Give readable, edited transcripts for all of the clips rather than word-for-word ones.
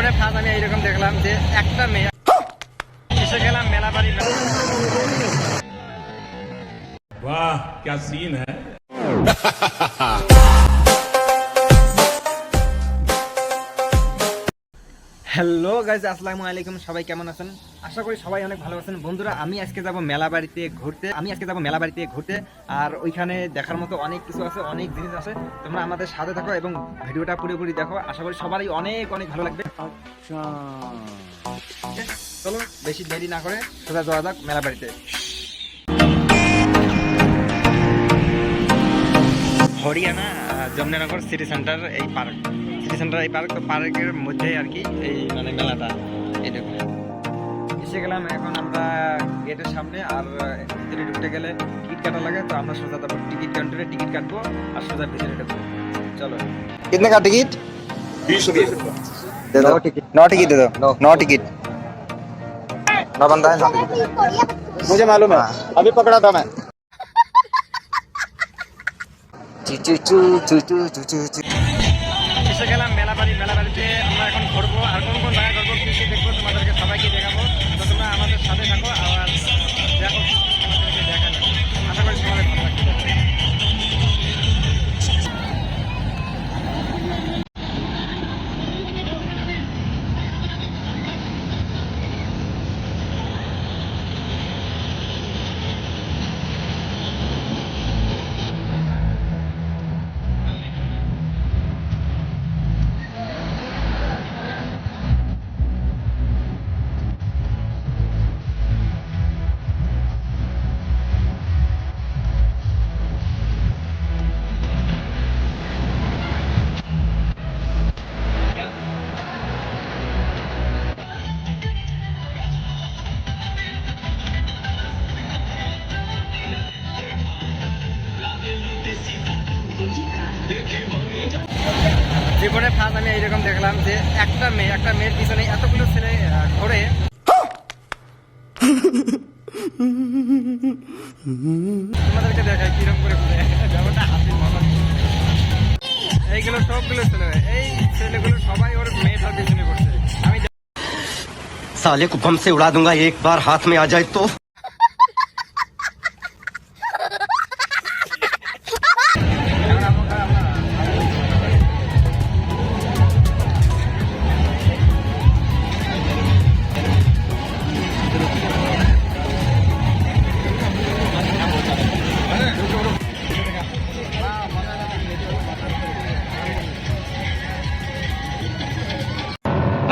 জীবনে ফার্স্ট আমি এইরকম দেখলাম যে একটা মেয়ে এসে গেলাম মেলা বাড়ি। वाह क्या सीन है। হ্যালো গাইজ, আসসালামু আলাইকুম। সবাই কেমন আছেন? আশা করি সবাই অনেক ভালো আছেন। বন্ধুরা, আমি আজকে যাব মেলা বাড়িতে ঘুরতে। আর ওইখানে দেখার মতো অনেক কিছু আছে, অনেক জিনিস আছে। তোমরা আমাদের সাথে থাকো এবং ভিডিওটা পুরোপুরি দেখো। আশা করি সবারই অনেক অনেক ভালো লাগবে। চলো বেশি দেরি না করে সোজা যাওয়া যাক মেলা বাড়িতে। হরিয়ানা যমুনানগর সিটি সেন্টার এই পার্ক তো পার্কের মধ্যে আর কি এই মানে মেলাটা। এই দেখো এসে গেলাম এখন আমরা গেটের সামনে। আর ভিতরে ঢুকতে গেলে টিকিট কাটা লাগে, তো আমরা সোজা যাবো টিকিট কাউন্টারে টিকিট কাটবো আর সোজা ভিতরে ঢুকবো। চলো। कितने का टिकट? 20 दे दो टिकट। 9 टिकट दे दो। 9 टिकट। 9 बंदा है। मुझे मालूम है, अभी पकड़ा था मैं। चू चू चू चू चू चू चू चू। এসে গেলাম মেলা বাড়িতে। আমরা এখন ঘুরবো আর কোন কোন জায়গায় ঘুরবো, কি কি দেখবো তোমাদেরকে সবাইকে দেখাবো। তো তোমরা আমাদের সাথে থাকো আর দেখো তোমাদেরকে দেখাবো। আশা করি সবাই ভালো লাগবে। জীবনে ফার্স্ট আমি এইরকম দেখলাম যে একটা মেয়ের পিছনে এতগুলো ছেলে ঘোরে। তোমাদেরকে দেখায় কিরকম করে ঘুরে, যেমনটা হাসির মজা। এইগুলো সবগুলো ছেলে, এই ছেলেগুলো সবাই ওর মেয়েটার পিছনে ঘুরছে। আমি साले को बम से उड़ा दूंगा एक बार हाथ में आ जाए तो।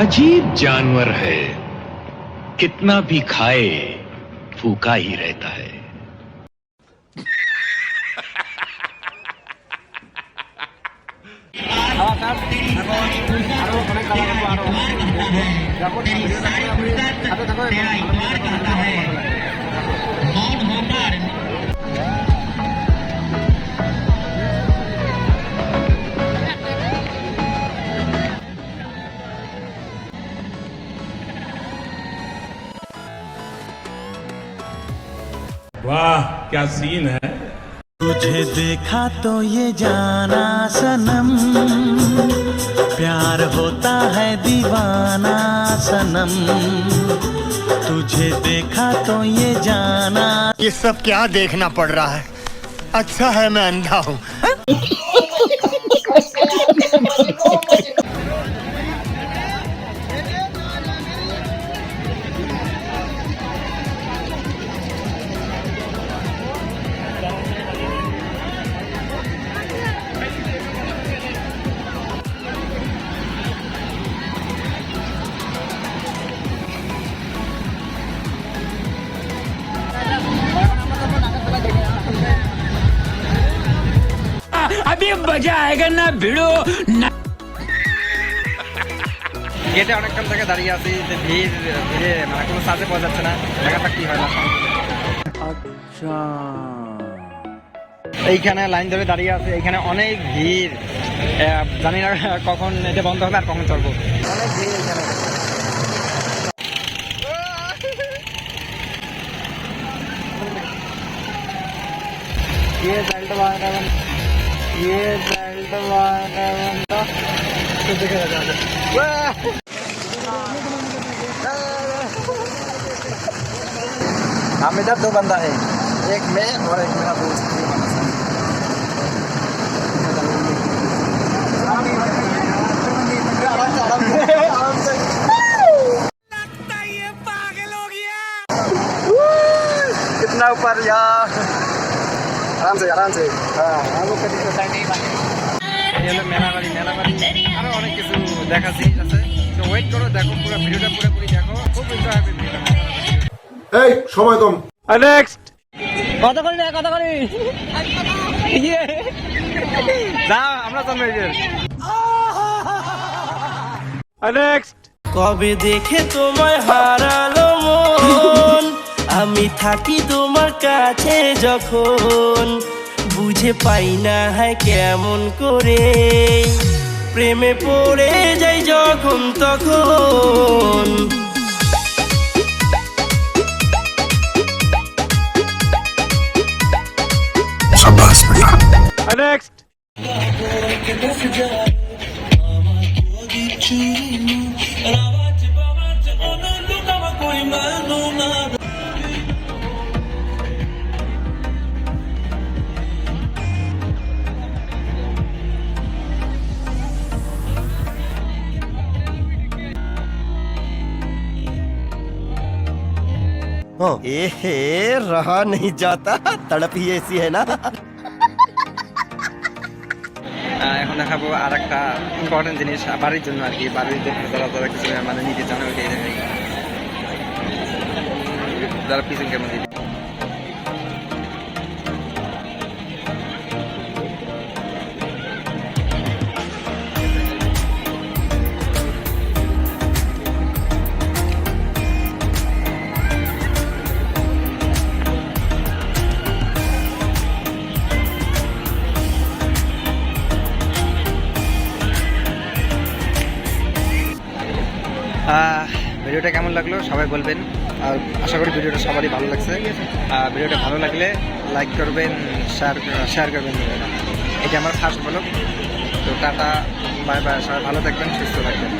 अजीब जानवर है, कितना भी खाए भूखा ही रहता है। वाह क्या सीन है। तुझे देखा तो ये जाना सनम, प्यार होता है दीवाना सनम। तुझे देखा तो ये जाना। ये सब क्या देखना पड़ रहा है? अच्छा है मैं अंधा हूँ। अभी मजा आएगा ना भिड़ो ना। গেটে অনেকক্ষণ থেকে দাঁড়িয়ে আছি যে ভিড়ে মানে কোনো সাজে পাওয়া যাচ্ছে না। দেখা কি হয় না। এইখানে লাইন ধরে দাঁড়িয়ে আছে, এইখানে অনেক ভিড়। জানি না কখন এটা বন্ধ হবে আর কখন চলবো। অনেক ভিড় এইখানে। ये बेल्ट मारना बंद, ये बेल्ट मारना बंद। तो देखे जाते हैं। हम इधर 2 बंदा है, एक मैं और एक मेरा दोस्त। कितना ऊपर यार, आराम से हाँ हम लोग कभी तो टाइम नहीं बाकी ये হলো মেলাবাড়ি আরো অনেক কিছু দেখাচ্ছি আছে, তো ওয়েট করো, দেখো পুরো ভিডিওটা পুরোপুরি দেখো, খুব এনজয় হবে ভিডিওটা। এই সময় কম। নেক্সট কত করি যাও আমরা চলবে নেক্সট। কবে দেখে তোমায় হারালো মন, আমি থাকি তোমার কাছে যখন, বুঝে পাই না হয় কেমন করে, প্রেমে পড়ে যাই যখন তখন। নেক্সট रहा नहीं जाता, तड़प ही ऐसी है ना। এখন দেখাবো আর একটা ইম্পর্টেন্ট জিনিস বাড়ির জন্য আর কি, বাড়ির যারা কিছু মানে নিতে চান ওইটাই দেখাই, যারা পিছন কেমন দিবে। ভিডিওটা কেমন লাগলো সবাই বলবেন, আর আশা করি ভিডিওটা সবারই ভালো লাগছে। ভিডিওটা ভালো লাগলে লাইক করবেন, শেয়ার করবেন। এটা আমার ফার্স্ট ব্লগ, তো টাটা বাই বাই, সবাই ভালো থাকবেন, সুস্থ থাকবেন।